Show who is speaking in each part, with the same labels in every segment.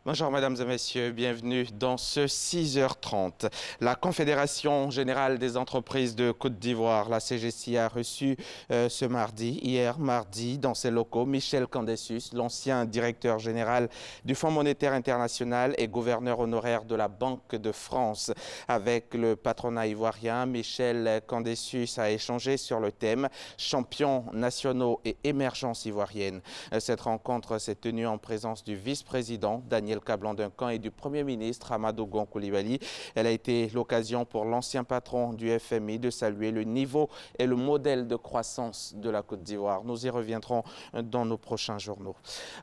Speaker 1: Bonjour mesdames et messieurs, bienvenue dans ce 6h30. La Confédération Générale des Entreprises de Côte d'Ivoire, la CGC, a reçu hier mardi, dans ses locaux, Michel Candessus, l'ancien directeur général du Fonds monétaire international et gouverneur honoraire de la Banque de France. Avec le patronat ivoirien, Michel Candessus a échangé sur le thème « Champions nationaux et émergence ivoirienne ». Cette rencontre s'est tenue en présence du vice-président Daniel Kablan-Duncan et du Premier ministre Amadou Gon Coulibaly. Elle a été l'occasion pour l'ancien patron du FMI de saluer le niveau et le modèle de croissance de la Côte d'Ivoire. Nous y reviendrons dans nos prochains journaux.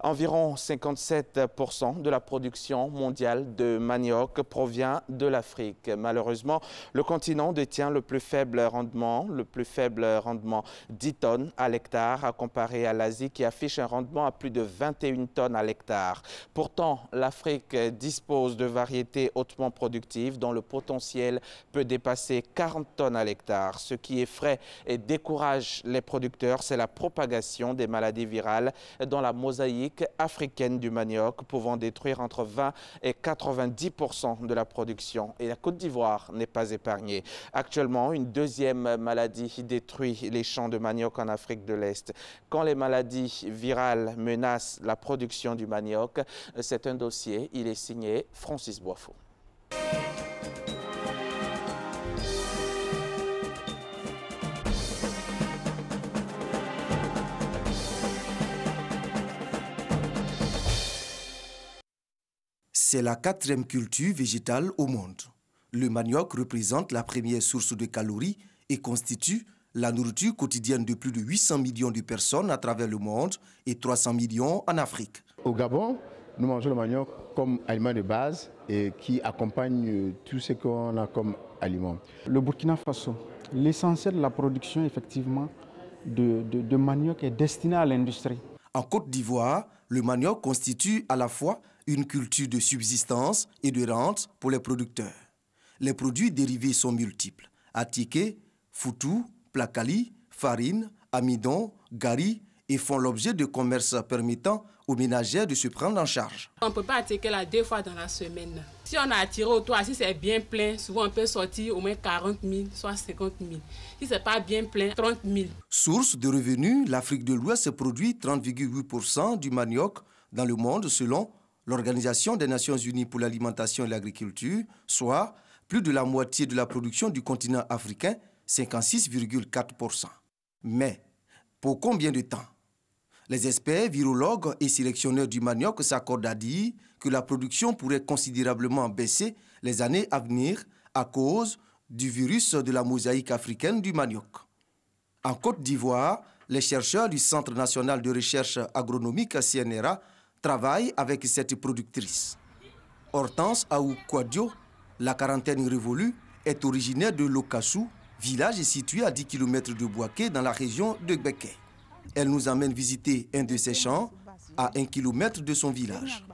Speaker 1: Environ 57% de la production mondiale de manioc provient de l'Afrique. Malheureusement, le continent détient le plus faible rendement 10 tonnes à l'hectare, comparé à l'Asie qui affiche un rendement à plus de 21 tonnes à l'hectare. Pourtant, l'Afrique dispose de variétés hautement productives dont le potentiel peut dépasser 40 tonnes à l'hectare. Ce qui effraie et décourage les producteurs, c'est la propagation des maladies virales dans la mosaïque africaine du manioc, pouvant détruire entre 20 et 90% de la production. Et la Côte d'Ivoire n'est pas épargnée. Actuellement, une deuxième maladie détruit les champs de manioc en Afrique de l'Est. Quand les maladies virales menacent la production du manioc, c'est un dossier, il est signé Francis Boifo.
Speaker 2: C'est la 4e culture végétale au monde. Le manioc représente la première source de calories et constitue la nourriture quotidienne de plus de 800 millions de personnes à travers le monde et 300 millions en Afrique.
Speaker 3: Au Gabon, nous mangeons le manioc comme aliment de base et qui accompagne tout ce qu'on a comme aliment.
Speaker 4: Le Burkina Faso, l'essentiel de la production effectivement de manioc est destiné à l'industrie.
Speaker 2: En Côte d'Ivoire, le manioc constitue à la fois une culture de subsistance et de rente pour les producteurs. Les produits dérivés sont multiples. Atiké, foutou, placali, farine, amidon, gari et font l'objet de commerces permettant aux ménagères de se prendre en charge.
Speaker 5: On ne peut pas attirer là 2 fois dans la semaine. Si on a attiré au toit, si c'est bien plein, souvent on peut sortir au moins 40 000, soit 50 000. Si ce n'est pas bien plein, 30 000.
Speaker 2: Source de revenus, l'Afrique de l'Ouest produit 30,8% du manioc dans le monde selon l'Organisation des Nations Unies pour l'alimentation et l'agriculture, soit plus de la moitié de la production du continent africain, 56,4%. Mais pour combien de temps? Les experts, virologues et sélectionneurs du manioc s'accordent à dire que la production pourrait considérablement baisser les années à venir à cause du virus de la mosaïque africaine du manioc. En Côte d'Ivoire, les chercheurs du Centre national de recherche agronomique CNRA travaillent avec cette productrice. Hortense Aou Kouadio, la quarantaine révolue, est originaire de Lokassou, village situé à 10 km de Bouaké dans la région de Gbeke. Elle nous emmène visiter un de ses champs à 1 km de son village.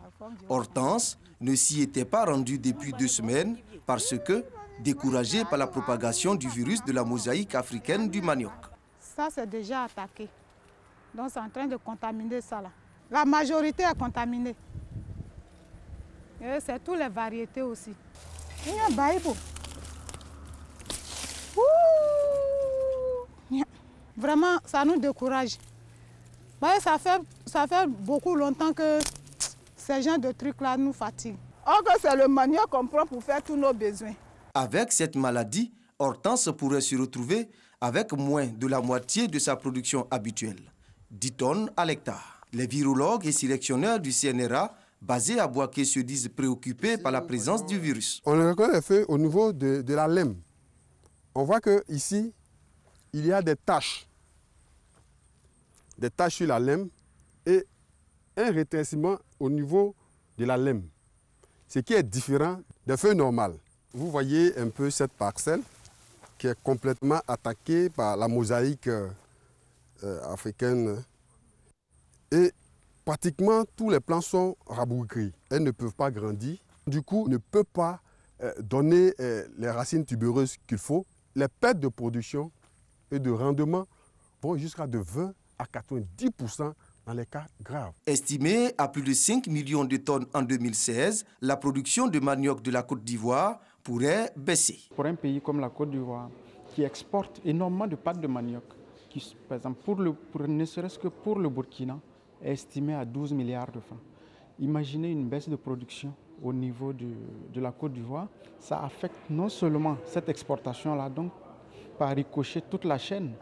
Speaker 2: Hortense ne s'y était pas rendue depuis 2 semaines parce que, découragée par la propagation du virus de la mosaïque africaine du manioc.
Speaker 6: Ça, c'est déjà attaqué. Donc, c'est en train de contaminer ça là. La majorité est contaminée. Et c'est toutes les variétés aussi. Il y a un baïbo. Vraiment, ça nous décourage. Ça fait beaucoup longtemps que ces genres de trucs-là nous fatiguent. Or que c'est le manioc qu'on prend pour faire tous nos besoins.
Speaker 2: Avec cette maladie, Hortense pourrait se retrouver avec moins de la moitié de sa production habituelle, 10 tonnes à l'hectare. Les virologues et sélectionneurs du CNRA, basés à Bouaké, se disent préoccupés par la présence du virus.
Speaker 7: On reconnaît les feuilles au niveau de la lème. On voit qu'ici, il y a des taches sur la lème et un rétrécissement au niveau de la lème, ce qui est différent des feuilles normales. Vous voyez un peu cette parcelle qui est complètement attaquée par la mosaïque africaine. Et pratiquement tous les plants sont rabougris. Elles ne peuvent pas grandir. Du coup, ne peuvent pas donner les racines tubereuses qu'il faut. Les pertes de production et de rendement vont jusqu'à de 20 à 90% dans les cas graves.
Speaker 2: Estimée à plus de 5 millions de tonnes en 2016, la production de manioc de la Côte d'Ivoire pourrait baisser.
Speaker 4: Pour un pays comme la Côte d'Ivoire, qui exporte énormément de pâtes de manioc, qui, par exemple, ne serait-ce que pour le Burkina, est estimé à 12 milliards de francs. Imaginez une baisse de production au niveau de la Côte d'Ivoire. Ça affecte non seulement cette exportation-là, donc par ricochet toute la chaîne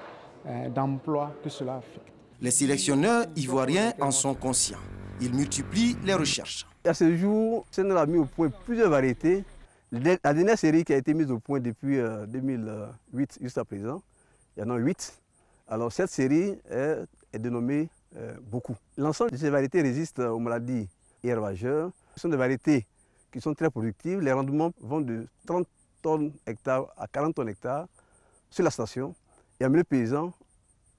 Speaker 4: d'emploi que cela affecte.
Speaker 2: Les sélectionneurs ivoiriens en sont conscients. Ils multiplient les recherches.
Speaker 8: À ce jour, Sénégal a mis au point plusieurs variétés. La dernière série qui a été mise au point depuis 2008 jusqu'à présent, il y en a 8. Alors cette série est dénommée beaucoup. L'ensemble de ces variétés résistent aux maladies et ravageurs. Ce sont des variétés qui sont très productives. Les rendements vont de 30 tonnes hectares à 40 tonnes hectares sur la station. Et en milieu paysan,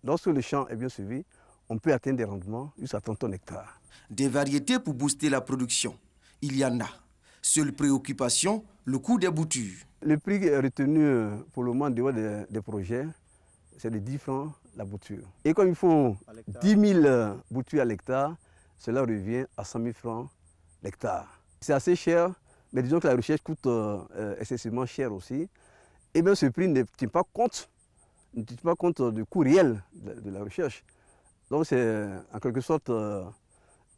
Speaker 8: lorsque le champ est bien suivi, on peut atteindre des rendements jusqu'à 30 tonnes hectares.
Speaker 2: Des variétés pour booster la production, il y en a. Seule préoccupation, le coût des boutures.
Speaker 8: Le prix retenu pour le moment des projets, c'est de 10 francs la bouture. Et comme il faut 10 000 boutures à l'hectare, cela revient à 100 000 francs l'hectare. C'est assez cher, mais disons que la recherche coûte excessivement cher aussi. Et bien ce prix ne tient pas compte du coût réel de la recherche. Donc c'est en quelque sorte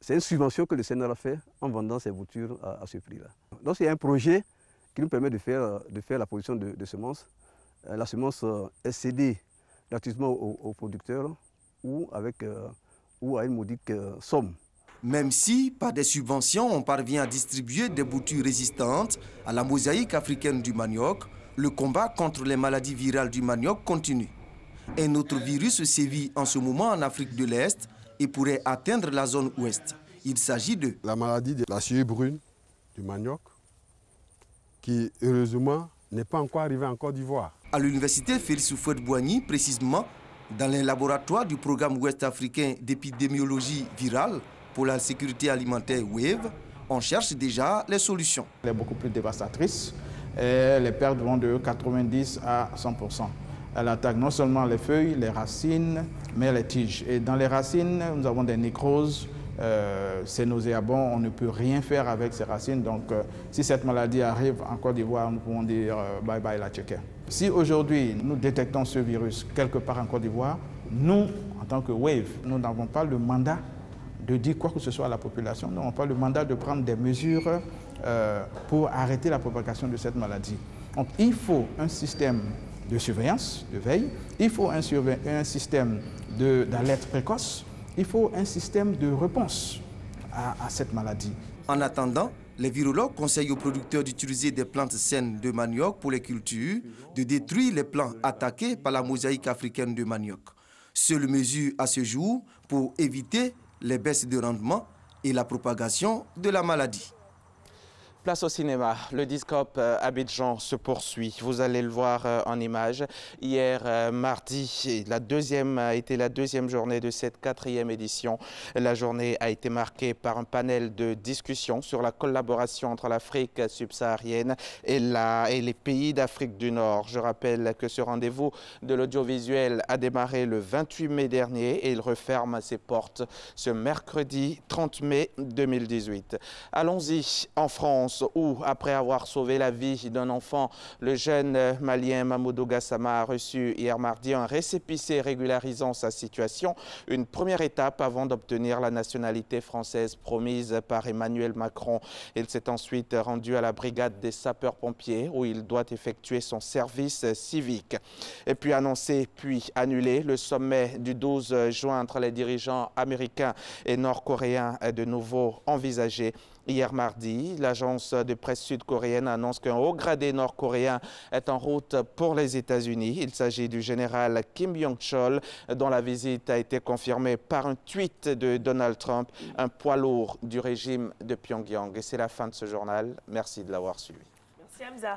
Speaker 8: c'est une subvention que le Sénégal a fait en vendant ses boutures à ce prix-là. Donc il y a un projet qui nous permet de faire la production de semences. La semence est cédée gratuitement aux producteurs ou à une modique somme.
Speaker 2: Même si, par des subventions, on parvient à distribuer des boutures résistantes à la mosaïque africaine du manioc, le combat contre les maladies virales du manioc continue. Un autre virus sévit en ce moment en Afrique de l'Est et pourrait atteindre la zone ouest. Il s'agit de
Speaker 7: la maladie de la suie brune du manioc, qui heureusement n'est pas encore arrivée en Côte d'Ivoire.
Speaker 2: À l'université Félix Houphouët-Boigny, précisément, dans les laboratoires du programme ouest-africain d'épidémiologie virale pour la sécurité alimentaire WAVE, on cherche déjà les solutions.
Speaker 9: Elle est beaucoup plus dévastatrice et les pertes vont de 90 à 100%. Elle attaque non seulement les feuilles, les racines, mais les tiges. Et dans les racines, nous avons des nécroses, c'est nauséabond, on ne peut rien faire avec ces racines. Donc, si cette maladie arrive en Côte d'Ivoire, nous pouvons dire bye bye la Tchéquie. Si aujourd'hui nous détectons ce virus quelque part en Côte d'Ivoire, nous, en tant que WAVE, nous n'avons pas le mandat de dire quoi que ce soit à la population, nous n'avons pas le mandat de prendre des mesures pour arrêter la propagation de cette maladie. Donc, il faut un système de surveillance, de veille, il faut un système d'alerte précoce, il faut un système de réponse à cette maladie.
Speaker 2: En attendant, les virologues conseillent aux producteurs d'utiliser des plantes saines de manioc pour les cultures, de détruire les plants attaqués par la mosaïque africaine de manioc. Seule mesure à ce jour pour éviter les baisses de rendement et la propagation de la maladie.
Speaker 1: Place au cinéma, le Discope Abidjan se poursuit. Vous allez le voir en images. Hier, mardi, a été la deuxième journée de cette 4e édition. La journée a été marquée par un panel de discussion sur la collaboration entre l'Afrique subsaharienne et les pays d'Afrique du Nord. Je rappelle que ce rendez-vous de l'audiovisuel a démarré le 28 mai dernier et il referme ses portes ce mercredi 30 mai 2018. Allons-y en France, où, après avoir sauvé la vie d'un enfant, le jeune malien Mamoudou Gassama a reçu hier mardi un récépissé régularisant sa situation, une première étape avant d'obtenir la nationalité française promise par Emmanuel Macron. Il s'est ensuite rendu à la brigade des sapeurs-pompiers où il doit effectuer son service civique. Et puis annoncé, puis annulé, le sommet du 12 juin entre les dirigeants américains et nord-coréens est de nouveau envisagé. Hier mardi, l'agence de presse sud-coréenne annonce qu'un haut gradé nord-coréen est en route pour les États-Unis. Il s'agit du général Kim Yong-chol, dont la visite a été confirmée par un tweet de Donald Trump, un poids lourd du régime de Pyongyang. Et c'est la fin de ce journal. Merci de l'avoir suivi.
Speaker 10: Merci Hamza.